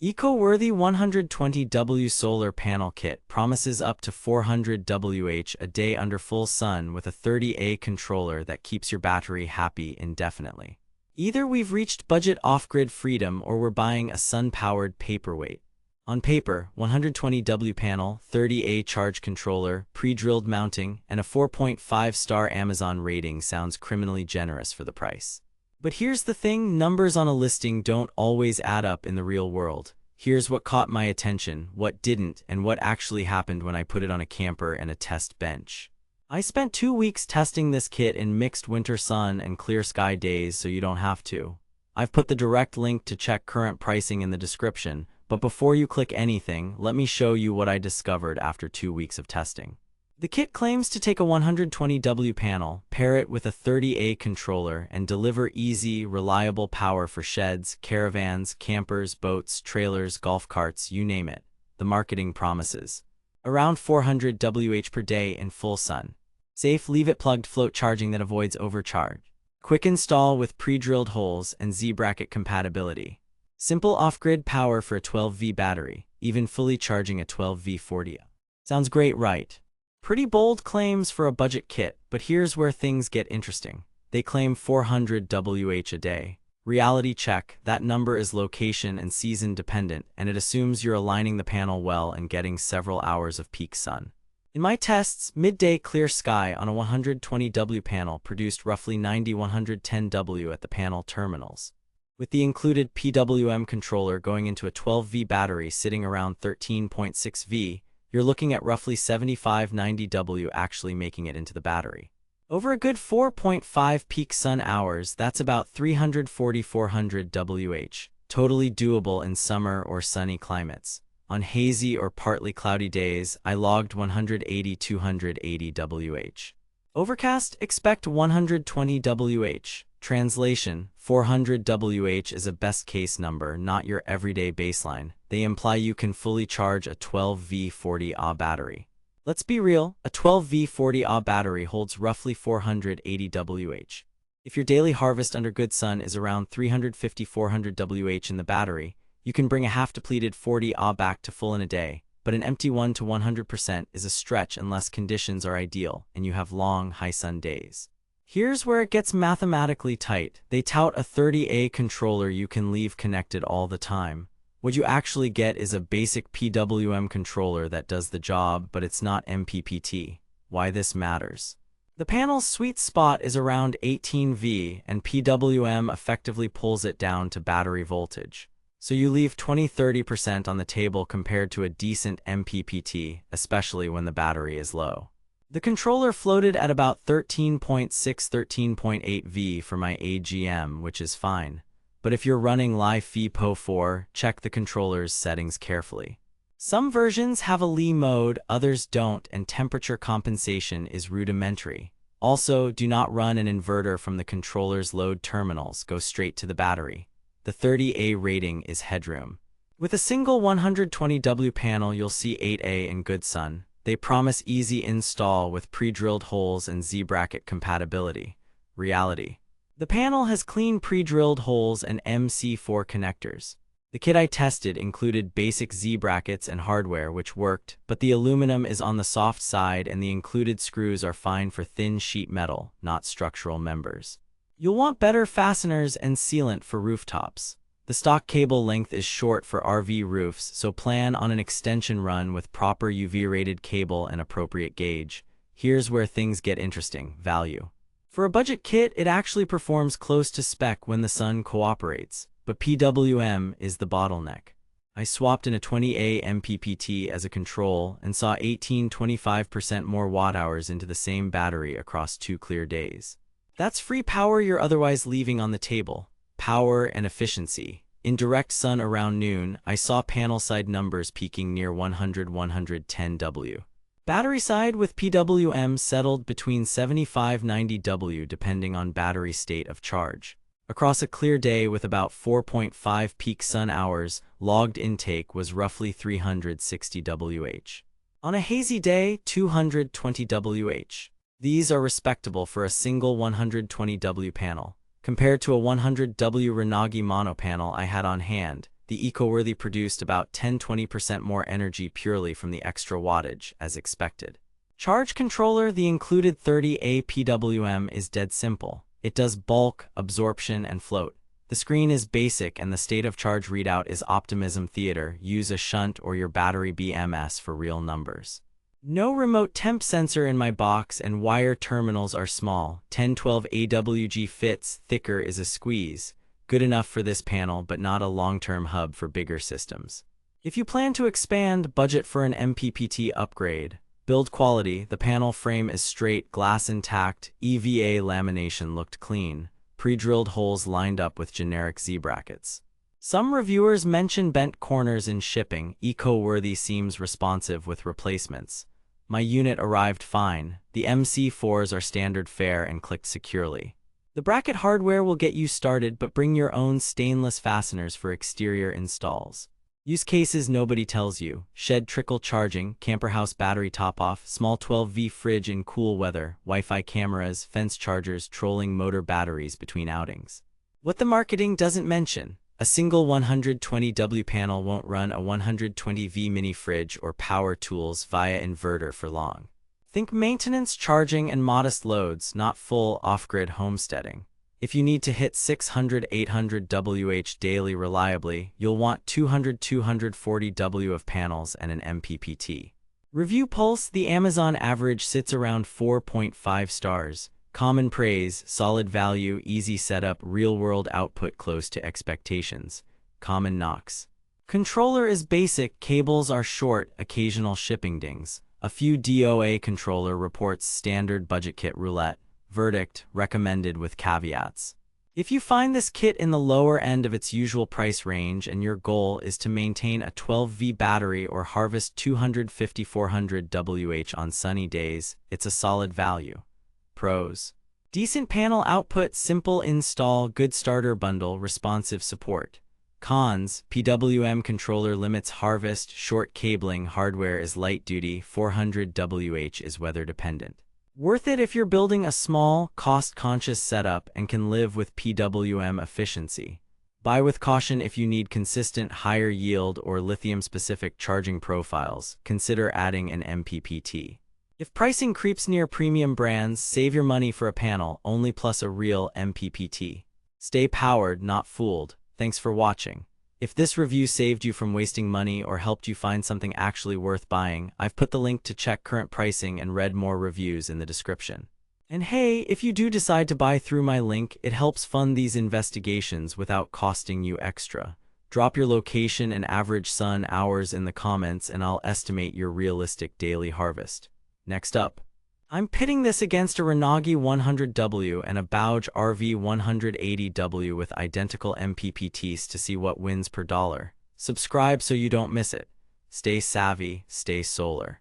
Eco-worthy 120W solar panel kit promises up to 400 Wh a day under full sun with a 30A controller that keeps your battery happy indefinitely. Either we've reached budget off-grid freedom or we're buying a sun-powered paperweight. On paper, 120W panel, 30A charge controller, pre-drilled mounting, and a 4.5-star Amazon rating sounds criminally generous for the price. But here's the thing, numbers on a listing don't always add up in the real world. Here's what caught my attention, what didn't, and what actually happened when I put it on a camper and a test bench. I spent 2 weeks testing this kit in mixed winter sun and clear sky days, so you don't have to. I've put the direct link to check current pricing in the description, but before you click anything, let me show you what I discovered after 2 weeks of testing. The kit claims to take a 120W panel, pair it with a 30A controller, and deliver easy, reliable power for sheds, caravans, campers, boats, trailers, golf carts, you name it. The marketing promises around 400 Wh per day in full sun. Safe, leave it plugged float charging that avoids overcharge. Quick install with pre-drilled holes and Z-bracket compatibility. Simple off-grid power for a 12V battery, even fully charging a 12V40. Sounds great, right? Pretty bold claims for a budget kit, but here's where things get interesting. They claim 400 Wh a day. Reality check, that number is location and season dependent, and it assumes you're aligning the panel well and getting several hours of peak sun. In my tests, midday clear sky on a 120W panel produced roughly 90-110W at the panel terminals. With the included PWM controller going into a 12V battery sitting around 13.6V, you're looking at roughly 75-90W actually making it into the battery. Over a good 4.5 peak sun hours, that's about 340-400 Wh, totally doable in summer or sunny climates. On hazy or partly cloudy days, I logged 180-280 Wh. Overcast, expect 120 Wh. Translation, 400 Wh is a best-case number, not your everyday baseline. They imply you can fully charge a 12V40Ah battery. Let's be real, a 12V40Ah battery holds roughly 480 Wh. If your daily harvest under good sun is around 350-400 Wh in the battery, you can bring a half-depleted 40Ah back to full in a day, but an empty 1 to 100% is a stretch unless conditions are ideal and you have long, high-sun days. Here's where it gets mathematically tight. They tout a 30A controller you can leave connected all the time. What you actually get is a basic PWM controller that does the job, but it's not MPPT. Why this matters? The panel's sweet spot is around 18V, and PWM effectively pulls it down to battery voltage. So you leave 20-30% on the table compared to a decent MPPT, especially when the battery is low. The controller floated at about 13.6-13.8V for my AGM, which is fine. But if you're running LiFePO4, check the controller's settings carefully. Some versions have a Li mode, others don't, and temperature compensation is rudimentary. Also, do not run an inverter from the controller's load terminals, go straight to the battery. The 30A rating is headroom. With a single 120W panel, you'll see 8A in good sun. They promise easy install with pre-drilled holes and Z-bracket compatibility. Reality. The panel has clean pre-drilled holes and MC4 connectors. The kit I tested included basic Z-brackets and hardware which worked, but the aluminum is on the soft side and the included screws are fine for thin sheet metal, not structural members. You'll want better fasteners and sealant for rooftops. The stock cable length is short for RV roofs, so plan on an extension run with proper UV-rated cable and appropriate gauge. Here's where things get interesting, value. For a budget kit, it actually performs close to spec when the sun cooperates, but PWM is the bottleneck. I swapped in a 20A MPPT as a control and saw 18-25% more watt-hours into the same battery across 2 clear days. That's free power you're otherwise leaving on the table. Power and efficiency. In direct sun around noon, I saw panel side numbers peaking near 100-110 W. Battery side with PWM settled between 75-90 W depending on battery state of charge. Across a clear day with about 4.5 peak sun hours, logged intake was roughly 360 Wh. On a hazy day, 220 Wh. These are respectable for a single 120W panel. Compared to a 100W Renagi mono panel I had on hand, the eco-worthy produced about 10–20% more energy purely from the extra wattage, as expected. Charge controller, the included 30A PWM is dead simple. It does bulk, absorption, and float. The screen is basic and the state of charge readout is optimism theater. Use a shunt or your battery BMS for real numbers. No remote temp sensor in my box and wire terminals are small. 1012 AWG fits, thicker is a squeeze. Good enough for this panel but not a long-term hub for bigger systems. If you plan to expand, budget for an MPPT upgrade. Build quality, the panel frame is straight, glass intact, EVA lamination looked clean, pre-drilled holes lined up with generic Z-brackets. Some reviewers mention bent corners in shipping. Eco-worthy seems responsive with replacements. My unit arrived fine. The MC4s are standard fare and clicked securely. The bracket hardware will get you started, but bring your own stainless fasteners for exterior installs. Use cases nobody tells you: shed trickle charging, camper house battery top-off, small 12V fridge in cool weather, Wi-Fi cameras, fence chargers, trolling motor batteries between outings. What the marketing doesn't mention: a single 120W panel won't run a 120V mini fridge or power tools via inverter for long. Think maintenance, charging, and modest loads, not full off-grid homesteading. If you need to hit 600–800 WH daily reliably, you'll want 200–240 W of panels and an MPPT. Review Pulse: the Amazon average sits around 4.5 stars. Common praise: solid value, easy setup, real-world output close to expectations. Common knocks: controller is basic, cables are short, occasional shipping dings. A few DOA controller reports standard budget kit roulette. Verdict: recommended with caveats. If you find this kit in the lower end of its usual price range and your goal is to maintain a 12V battery or harvest 250–400 WH on sunny days, it's a solid value. Pros: decent panel output, simple install, good starter bundle, responsive support. Cons: PWM controller limits harvest, short cabling, hardware is light duty, 400 WH is weather dependent. Worth it if you're building a small, cost-conscious setup and can live with PWM efficiency. Buy with caution if you need consistent higher yield or lithium-specific charging profiles. Consider adding an MPPT. If pricing creeps near premium brands, save your money for a panel only plus a real MPPT. Stay powered, not fooled. Thanks for watching. If this review saved you from wasting money or helped you find something actually worth buying, I've put the link to check current pricing and read more reviews in the description. And hey, if you do decide to buy through my link, it helps fund these investigations without costing you extra. Drop your location and average sun hours in the comments and I'll estimate your realistic daily harvest. Next up, I'm pitting this against a Renagi 100W and a Bauge RV 180W with identical MPPTs to see what wins per dollar. Subscribe so you don't miss it. Stay savvy, stay solar.